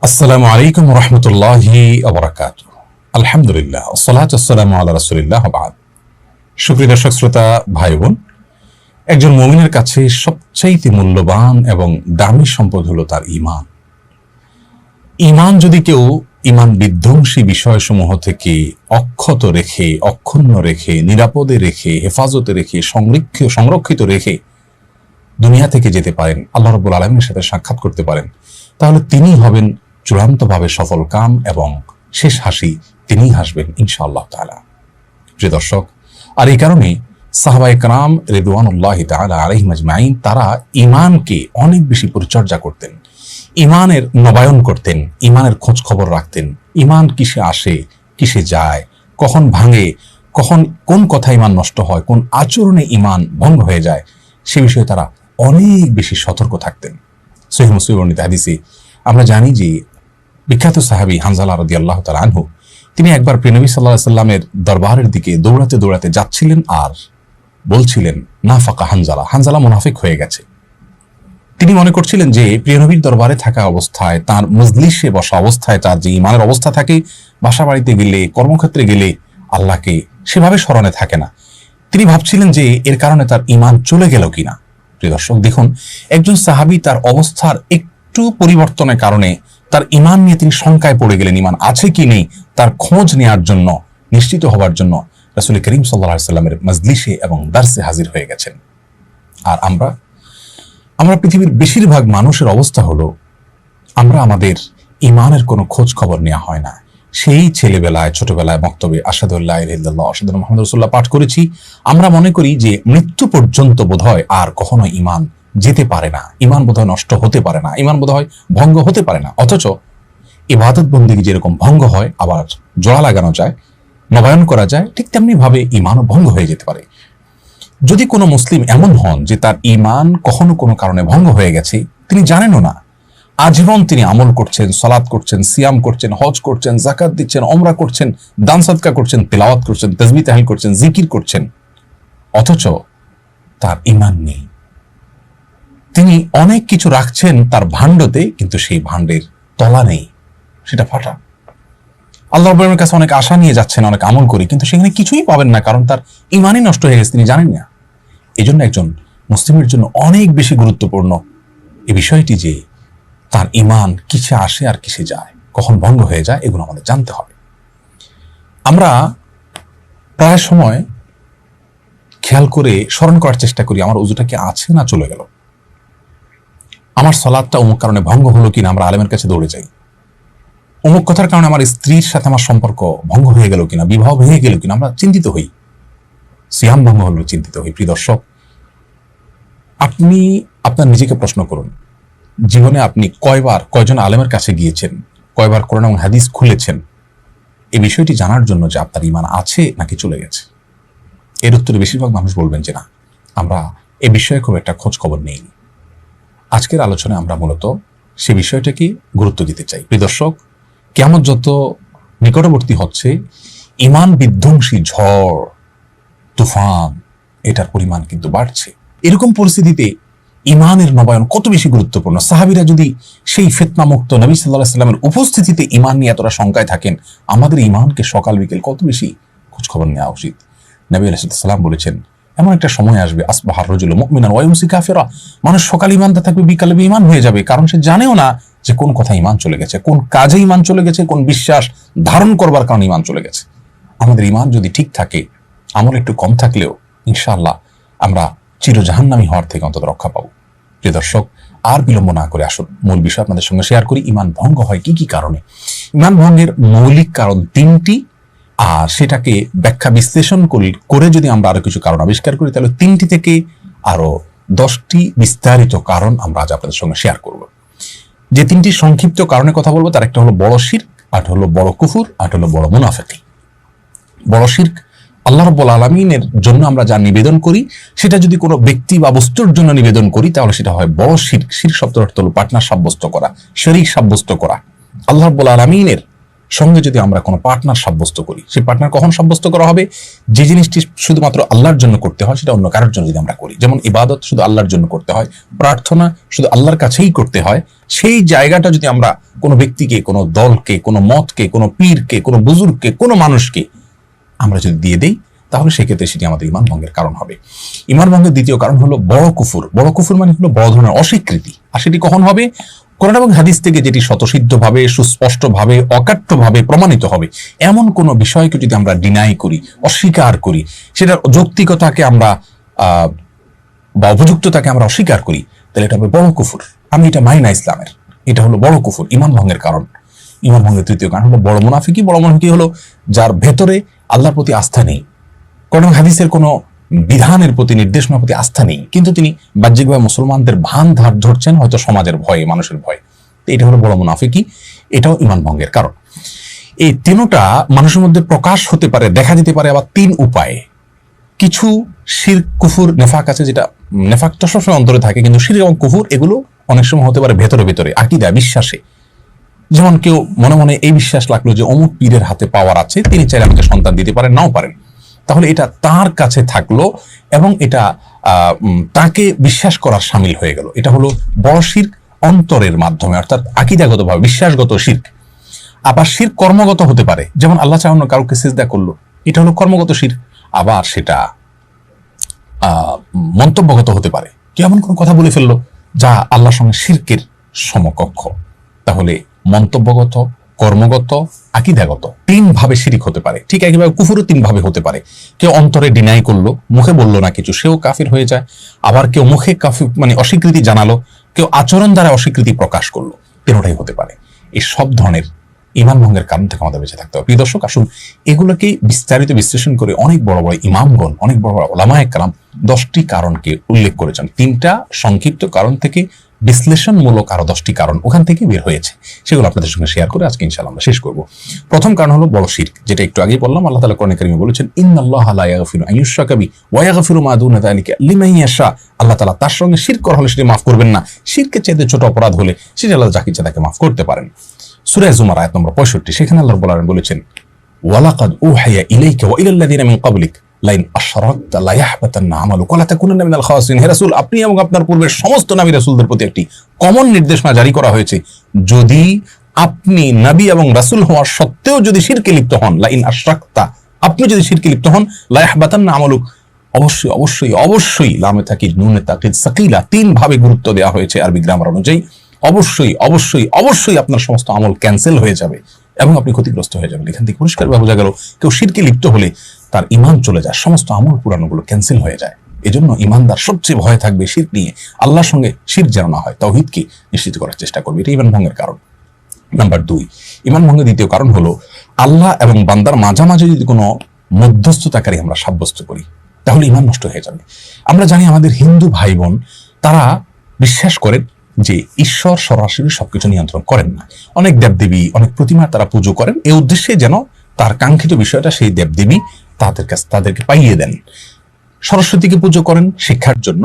আসসালামু আলাইকুম রহমতুল্লাহি ওয়াবারাকাতুহু। আলহামদুলিল্লাহ, আসসালাতু ওয়াসসালামু আলা রাসূলিল্লাহ ওয়া বা'দ। সুপ্রিয় দর্শক শ্রোতা ভাই বোন, একজন মুমিনের কাছে সবচাইতে মূল্যবান এবং দামি সম্পদ হলো তার ঈমান। ঈমান যদি কেউ ঈমান বিধ্বংসী বিষয়সমূহ থেকে অক্ষত রেখে, অক্ষুণ্ণ রেখে, নিরাপদে রেখে, হেফাজতে রেখে, সংরক্ষিত রেখে দুনিয়া থেকে যেতে পারেন, আল্লাহ রাব্বুল আলামিনের সাথে সাক্ষাৎ করতে পারেন, তাহলে তিনি হবেন চূড়ান্তভাবে সফল কাম এবং শেষ হাসি তিনিই হাসবেন ইনশাআল্লাহ তাআলা। প্রিয় দর্শক, আর এই কারণে সাহাবায়ে কেরাম রিদওয়ানুল্লাহি তাআলা আলাইহিম আজমাইন তারা ঈমানকে অনেক বেশি পরিচর্যা করতেন, ঈমানের নবায়ন করতেন, ঈমানের খোঁজ খবর রাখতেন। ঈমান কিসে আসে, কিসে যায়, কখন ভাঙে, কখন কোন কথা ঈমান নষ্ট হয়, কোন আচরণে ঈমান ভঙ্গ হয়ে যায়, সে বিষয়ে তারা অনেক বেশি সতর্ক থাকতেন। সহিহ মুসলিম বর্ণিত হাদিসে আমরা জানি যে বিখ্যাত সাহাবী হানজালা রাদিয়াল্লাহু তাআলা আনহু তিনি একবার প্রিয় নবী সাল্লাল্লাহু আলাইহি সাল্লামের দরবারের দিকে দৌড়াতে দৌড়াতে যাচ্ছিলেন আর বলছিলেন, নাফাকা হানজালা, হানজালা মুনাফিক হয়ে গেছে। তিনি মনে করছিলেন যে প্রিয় নবীর দরবারে থাকা অবস্থায়, তার মজলিসে বসা অবস্থায় তার যে ঈমানের অবস্থা থাকে, বাসা বাড়িতে গেলে, কর্মক্ষেত্রে গেলে আল্লাহকে সেভাবে স্মরণে থাকে না। তিনি ভাবছিলেন যে এর কারণে তার ঈমান চলে গেল কিনা। প্রিয় দর্শক দেখুন, একজন সাহাবী তার অবস্থার একটু পরিবর্তনের কারণে তার ঈমান নিয়ে তিনি শঙ্কায় পড়ে গেলেন, ঈমান আছে কি নেই তার খোঁজ নেওয়ার জন্য, নিশ্চিত হওয়ার জন্য রাসূল করিম সাল্লাল্লাহু আলাইহি সাল্লামের মজলিসে এবং দারসে হাজির হয়ে গেছেন। আর আমরা পৃথিবীর বেশিরভাগ মানুষের অবস্থা হলো, আমরা আমাদের ঈমানের কোনো খোঁজ খবর নেওয়া হয় না। সেই ছেলেবেলায়, ছোটবেলায় মক্তবে আশহাদু আল্লা ইলাহা ইল্লাল্লাহ আশহাদু আন্না মুহাম্মাদুর রাসূলুল্লাহ পাঠ করেছি, আমরা মনে করি যে মৃত্যু পর্যন্ত বোধহয় আর কখনো ঈমান যেতে পারে না, ঈমান বোধহয় নষ্ট হতে পারে না, ঈমান বোধহয় ভঙ্গ হতে পারে না। অথচ ইবাদত বন্দেগী যেরকম ভঙ্গ হয়, আবার জোড়া লাগানো যায়, নবায়ন করা যায়, ঠিক তেমনি ভাবে ঈমানও ভঙ্গ হয়ে যেতে পারে। যদি কোনো মুসলিম এমন হন যে তার ঈমান কখনো কোনো কারণে ভঙ্গ হয়ে গেছে, তিনি জানেনও না, আজীবন তিনি আমল করছেন, সালাত করছেন, সিয়াম করছেন, হজ করছেন, যাকাত দিচ্ছেন, ওমরা করছেন, দান সাদকা করছেন, তেলাওয়াত করছেন, তাসবিহ তাহলিল করছেন, জিকির করছেন, অথচ তার ঈমান নেই। তিনি অনেক কিছু রাখছেন তার ভাণ্ডতে, কিন্তু সেই ভাণ্ডের তলা নেই, সেটা ফাটা। আল্লাহ রাব্বুল কাছে অনেক আশা নিয়ে যাচ্ছেন, অনেক আমল করি, কিন্তু সেখানে কিছুই পাবেন না, কারণ তার ঈমানই নষ্ট হয়ে গেছে, তিনি জানেন না। এই জন্য একজন মুসলিমের জন্য অনেক বেশি গুরুত্বপূর্ণ এই বিষয়টি যে তার ঈমান কিসে আসে আর কিসে যায়, কখন ভঙ্গ হয়ে যায়, এগুলো আমাদের জানতে হবে। আমরা প্রায় সময় খেয়াল করে স্মরণ করার চেষ্টা করি, আমার ওযুটা কি আছে না চলে গেল, আমার সালাতটা অমুক কারণে ভঙ্গ হলো কিনা, আমরা আলেমের কাছে দৌড়ে যাই। অমুক কথার কারণে আমার স্ত্রীর সাথে আমার সম্পর্ক ভঙ্গ হয়ে গেল কিনা, বিবাহ ভেঙে গেল কিনা, আমরা চিন্তিত হই। সিয়াম ভঙ্গ হলো চিন্তিত হই। প্রিয় দর্শক, আপনি আপনার নিজেকে প্রশ্ন করুন, জীবনে আপনি কয়জন আলেমের কাছে গিয়েছেন, কয়বার কোরআন এবং হাদিস খুলেছেন এই বিষয়টি জানার জন্য যে আপনার ঈমান আছে নাকি চলে গেছে? এর উত্তরে বেশিরভাগ মানুষ বলবেন যে না, আমরা এ বিষয়ে খুব একটা খোঁজ খবর নেইনি। আজকের আলোচনায় আমরা মূলত সে বিষয়টাকে গুরুত্ব দিতে চাই। প্রিয় দর্শক, কিয়ামত যত নিকটবর্তী হচ্ছে, ঈমান বিধ্বংসী ঝড় তুফান এটার পরিমাণ কিন্তু বাড়ছে। এরকম পরিস্থিতিতে ঈমানের নবায়ন কত বেশি গুরুত্বপূর্ণ। সাহাবীরা যদি সেই ফিতনা মুক্ত নবী সাল্লাল্লাহু আলাইহি সাল্লামের উপস্থিতিতে ঈমান নিয়ে এতটা শঙ্কায় থাকেন, আমাদের ঈমানকে সকাল বিকেল কত বেশি খোঁজ খবর নেওয়া উচিত। নবী আলাইহিস সালাম বলেছেন, এমন একটা সময় আসবে, আসবাহার রাজুলু মুমিনান ওয়া ইউমসি কাফিরা, মানুষ সকালে ঈমানদার থাকবে, বিকালে বেঈমান হয়ে যাবে, কারণ সে জানেও না যে কোন কথা ঈমান চলে গেছে, কোন কাজে ঈমান চলে গেছে, কোন বিশ্বাস ধারণ করবার কারণে ঈমান চলে গেছে। আমাদের ঈমান যদি ঠিক থাকে, আমল একটু কম থাকলেও ইনশাআল্লাহ আমরা চিরজাহান্নামী হওয়ার থেকে অন্তত রক্ষা পাবো। প্রিয় দর্শক, আর বিলম্ব না করে আসুন মূল বিষয় আপনাদের সঙ্গে শেয়ার করি। ঈমান ভঙ্গ হয় কি কি কারণে? ঈমান ভঙ্গের মৌলিক কারণ তিনটি, আর সেটাকে ব্যাখ্যা বিশ্লেষণ করে যদি আমরা আরো কিছু কারণ আবিষ্কার করি, তাহলে 3টি থেকে আরো 10টি বিস্তারিত কারণ আমরা আজ আপনাদের সঙ্গে শেয়ার করব। যে 3টি সংক্ষিপ্ত কারণের কথা বলবো, তার একটা হলো বড় শিরক, আরেকটা হলো বড় কুফর, আরেকটা হলো বড় মুনাফিকি। বড় শিরক, আল্লাহ রাব্বুল আলামিনের জন্য আমরা যা নিবেদন করি, সেটা যদি কোনো ব্যক্তি বা বস্তুর জন্য নিবেদন করি, তাহলে সেটা হয় বড় শিরক। শিরক শব্দের অর্থ হলো পার্টনার সাব্যস্ত করা, শরীক সাব্যস্ত করা। আল্লাহ রাব্বুল আলামিনের সঙ্গে যদি আমরা কোনো পার্টনার সাব্যস্ত করি, সেই পার্টনার কখন সাব্যস্ত করা হবে? যে জিনিসটি শুধুমাত্র আল্লাহর জন্য করতে হয় সেটা অন্য কারোর জন্য যদি আমরা করি, যেমন ইবাদত শুধু আল্লাহর জন্য করতে হয়, প্রার্থনা শুধু আল্লাহর কাছেই করতে হয়, সেই জায়গাটা যদি আমরা কোনো ব্যক্তিকে, কোনো দলকে, কোনো মতকে, কোনো পীরকে, কোনো বুজুর্গকে, কোনো মানুষকে আমরা যদি দিয়ে দেই, তাহলে সেক্ষেত্রে সেটি আমাদের ইমান ভঙ্গের কারণ হবে। ইমান ভঙ্গের দ্বিতীয় কারণ হলো বড় কুফর। বড় কুফর মানে হলো বড় ধরনের অস্বীকৃতি। আর সেটি কখন হবে? কোরআন এবং হাদিস থেকে যেটি স্বতঃসিদ্ধভাবে, সুস্পষ্টভাবে, অকাট্যভাবে প্রমাণিত হবে, এমন কোনো বিষয়কে যদি আমরা ডিনাই করি, অস্বীকার করি, সেটার যৌক্তিকতাকে আমরা বা উপযুক্ততাকে আমরা অস্বীকার করি, তাহলে এটা হবে বড় কুফর। আমি এটা মানি না ইসলামের, এটা হলো বড় কুফর, ইমান ভঙ্গের কারণ। ইমান ভঙ্গের তৃতীয় কারণ হলো বড় মুনাফিকি। বড় মুনাফিকি হলো যার ভেতরে আল্লাহর প্রতি আস্থা নেই, কোরআন হাদিসের কোনো বিধানের প্রতি, নির্দেশনার প্রতি আস্থা নেই, কিন্তু তিনি বাহ্যিকভাবে মুসলমানদের ভান ধার ধরছেন হয়তো সমাজের ভয়ে, মানুষের ভয়ে। এটা হলো বড় মুনাফিকি, এটাও ইমান ভঙ্গের কারণ। এই তিনটা মানুষের মধ্যে প্রকাশ হতে পারে, দেখা দিতে পারে আবার তিন উপায়ে। কিছু শিরক, কুফুর, নেফাক আছে, যেটা নেফাকটা সবসময় অন্তরে থাকে, কিন্তু শিরক এবং কুফুর এগুলো অনেক সময় হতে পারে ভেতরে ভেতরে, আকীদা, বিশ্বাসে। যেমন কেউ মনে মনে এই বিশ্বাস লাগলো যে অমুক পীরের হাতে পাওয়ার আছে, তিনি চাইলে আমাকে সন্তান দিতে পারেন, নাও পারেন, তাহলে এটা তার কাছে থাকলো এবং এটা তাকে বিশ্বাস করার শামিল হয়ে গেল। এটা হলো বড় শিরক অন্তরের মাধ্যমে, অর্থাৎ আকীদাগতভাবে বিশ্বাসগত শিরক। আবার শিরক কর্মগত হতে পারে, যেমন আল্লাহ চাহান্ন কাউকে সিজদা করলো, এটা হলো কর্মগত শিরক। আবার সেটা মন্তব্যগত হতে পারে, কেমন কোন কথা বলে ফেললো যা আল্লাহর সঙ্গে শিরকের সমকক্ষ। তাহলে মন্তব্যগত, কর্মগত, আকীদাগত তিন ভাবে শিরিক হতে পারে। ঠিক একইভাবে কুফুরও তিন ভাবে হতে পারে। কেউ অন্তরে ডিনাই করলো, মুখে বললো না কিছু, সেও কাফির হয়ে যায়। আবার কেউ মুখে কাফির মানে অস্বীকৃতি জানালো, কেউ আচরণ দ্বারা অস্বীকৃতি প্রকাশ করলো, তিনটাই হতে পারে। এই সব ধরনের ইমান ভঙ্গের কারণ থেকে আমাদের বেঁচে থাকতে হবে। প্রিয় দর্শক, আসুন এগুলোকে বিস্তারিত বিশ্লেষণ করে অনেক বড় বড় ইমামগণ, অনেক বড় বড় ওলামায়ে কেরাম 10টি কারণকে উল্লেখ করেছেন। 3টা সংক্ষিপ্ত কারণ থেকে বিশ্লেষণমূলক আরো 10টি কারণ ওখান থেকে বের হয়েছে, সেগুলো আপনাদের সঙ্গে শেয়ার করে আজকে ইনশাআল্লাহ আমরা শেষ করব। প্রথম কারণ হলো বড় শিরক, যেটা একটু আগেই বললাম। আল্লাহ তাআলা কোরআনে কারিমে বলেছেন, ইন্নাল্লাহা লা ইয়াগফিরু আন ইউশরাকা বিহি ওয়া ইয়াগফিরু মা দুনা যালিকা লিমান ইয়াশা। আল্লাহ তাআলা তার সঙ্গে শিরক করা হলে সেটা মাফ করবেন না, শিরকের চাইতে ছোট অপরাধ হলে সেটা আল্লাহ যাকে ইচ্ছা তাকে মাফ করতে পারেন। সূরা জুমার আয়াত নম্বর 65, সেখানে আল্লাহ বলেছেন, ওয়ালাকাদ উহিয়া ইলাইকা ওয়া ইলাল্লাযিনা মিন ক্বাবলিক লাইন আশরাকতা লা ইয়াহবাতান্না আমালুকা ওয়া লা তাকুনান্না মিনাল খাসিরিন। হে রাসূল, আপনি এবং আপনার পূর্বের সমস্ত নবী রাসূলদের প্রতি একটি কমন নির্দেশনা জারি করা হয়েছে, যদি আপনি নবী এবং রাসূল হওয়ার সত্ত্বেও যদি শিরকে লিপ্ত হন, লাইন আশরাকতা, আপনি যদি শিরকে লিপ্ত হন, লা ইয়াহবাতান্না আমালুক, অবশ্যই অবশ্যই অবশ্যই, লামে তাকিদ নুনে তাকিদ সাকিলা, তিন ভাবে গুরুত্ব দেওয়া হয়েছে আরবি গ্রামার অনুযায়ী। অবশ্যই অবশ্যই অবশ্যই আপনার সমস্ত আমল ক্যান্সেল হয়ে যাবে এবং আপনি ক্ষতিগ্রস্ত হয়ে যাবেন। এখান থেকে পরিষ্কার বোঝা গেল কেউ শিরকে লিপ্ত হলে তার ঈমান চলে যায়, সমস্ত আমল পুরানোগুলো ক্যান্সেল হয়ে যায়। এজন্য ঈমানদার সবচেয়ে ভয় থাকবে শিরক নিয়ে, আল্লাহর সঙ্গে শিরক যেন না হয়, তাওহীদকে নিশ্চিত করার চেষ্টা করবে। এটা ঈমান ভঙ্গের কারণ। নাম্বার 2, ঈমান ভঙ্গের দ্বিতীয় কারণ হলো আল্লাহ এবং বান্দার মাঝামাঝি যদি কোনো মধ্যস্থতাকারী আমরা সাব্যস্ত করি, তাহলে ঈমান নষ্ট হয়ে যাবে। আমরা জানি আমাদের হিন্দু ভাই বোন তারা বিশ্বাস করেন যে ঈশ্বর সরাসরি সবকিছু নিয়ন্ত্রণ করেন না। অনেক দেবদেবী, অনেক প্রতিমা তারা পুজো করেন, এই উদ্দেশ্যে যেন তার কাঙ্ক্ষিত বিষয়টা সেই দেবদেবী তাদেরকে পাইয়ে দেন। সরস্বতীকে পুজো করেন শিক্ষার জন্য,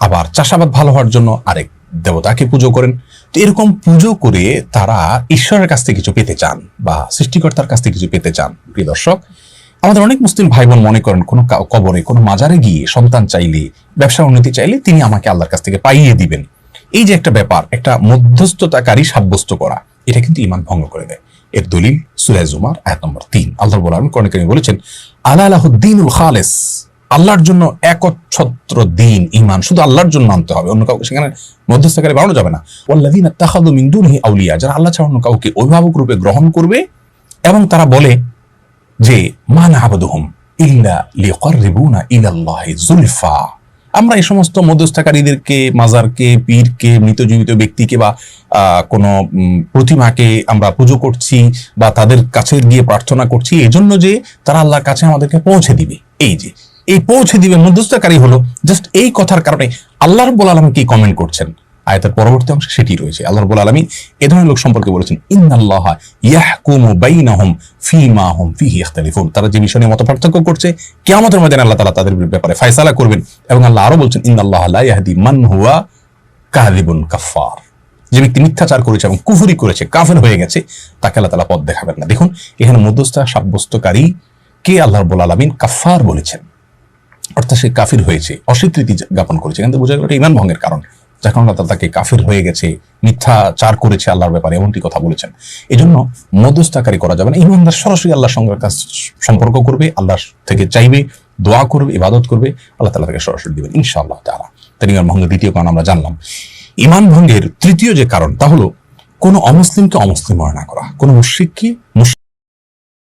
আবার চাষাবাদ ভালো হওয়ার জন্য আরেক দেবতাকে পুজো করেন। তো এরকম পুজো করে তারা ঈশ্বরের কাছ থেকে কিছু পেতে চান বা সৃষ্টিকর্তার কাছ থেকে কিছু পেতে চান। প্রিয় দর্শক, আমাদের অনেক মুসলিম ভাই বোন মনে করেন কোনো কবরে, কোনো মাজারে গিয়ে সন্তান চাইলে, ব্যবসা উন্নতি চাইলে তিনি আমাকে আল্লাহর কাছ থেকে পাইয়ে দিবেন। এই যে একটা ব্যাপার, একটা মধ্যস্থতাকারী সাব্যস্ত করা, এটা কিন্তু ঈমান ভঙ্গ করে দেয়। এর দলিল সূরা জুমার আয়াত নম্বর 3। আল্লাহ রাব্বুল আলামিন কোরআনে কারিমে বলেছেন, আলা লাহুদ্দীনুল খালিস, আল্লাহর জন্য একচ্ছত্র দিন, ঈমান শুধু আল্লাহর জন্য আনতে হবে, অন্য কাউকে সেখানে মধ্যস্থতাকারী বানানো যাবে না। ওয়াল্লাযীনা ইত্তাখাযু মিন দুনিহি আউলিয়া, যারা আল্লাহ ছাড়া অন্য কাউকে অভিভাবক রূপে গ্রহণ করবে এবং তারা বলে যে মা না'বুদুহুম ইল্লা লিয়ুকাররিবুনা ইলাল্লাহি যুলফা, আমরা এই সমস্ত মধ্যস্থকারীদেরকে, মাজারকে, পীরকে, মৃত জীবিত ব্যক্তিকে বা কোনো প্রতিমাকে আমরা পুজো করছি বা তাদের কাছে গিয়ে প্রার্থনা করছি এজন্য যে তারা আল্লাহর কাছে আমাদেরকে পৌঁছে দিবে। এই যে এই পৌঁছে দিবে মধ্যস্থকারী হলো, জাস্ট এই কথার কারণে আল্লাহ রাব্বুল আলামিন কি কমেন্ট করছেন আয়াতের পরবর্তী অংশে সেটি রয়েছে। আল্লাহ রাব্বুল আলামিন এ ধরনের লোক সম্পর্কে বলেছেন, ইন্নাল্লাহা ইয়াহকুমু বাইনাহুম ফীমা হুম ফীহি ইখতালিফুন, তারা যে বিষয় নিয়ে মতপার্থক্য করছে কিয়ামতের ময়দানে আল্লাহ তাআলা তাদের ব্যাপারে ফয়সালা করবেন। এবং আল্লাহ আরো বলছেন, ইন্নাল্লাহা লা ইয়াহদি মান হুয়া কাযিবুন কাফফার, যে ব্যক্তি মিথ্যাচার করেছে এবং কুফরি করেছে, কাফের হয়ে গেছে, তাকে আল্লাহ তাআলা পথ দেখাবেন না। দেখুন এখানে মধ্যস্থতা সাব্যস্তকারী কে আল্লাহ রাব্বুল আলামিন কাফার বলেছেন, অর্থাৎ সে কাফির হয়েছে, অস্বীকৃতি জ্ঞাপন করেছে। কিন্তু বোঝা গেল এটা ঈমান ভঙ্গের কারণ, যখন আল্লাহ তাআলা তাকে কাফির হয়ে গেছে, মিথ্যাচার করেছে আল্লাহর ব্যাপারে, এমনটি কথা বলেছেন। এই জন্য মধ্যস্থতাকারী করা যাবে না। ঈমানদার সরাসরি আল্লাহর সঙ্গে সম্পর্ক করবে, আল্লাহ থেকে চাইবে, দোয়া করবে, ইবাদত করবে, আল্লাহ তাআলা তাকে সরাসরি দিবেন ইনশাআল্লাহ তাআলা। তাই ঈমান ভঙ্গের দ্বিতীয় কারণ আমরা জানলাম। ঈমান ভঙ্গের তৃতীয় যে কারণ তা হলো কোনো অমুসলিমকে অমুসলিম মনে না করা, কোনো মুশরিককে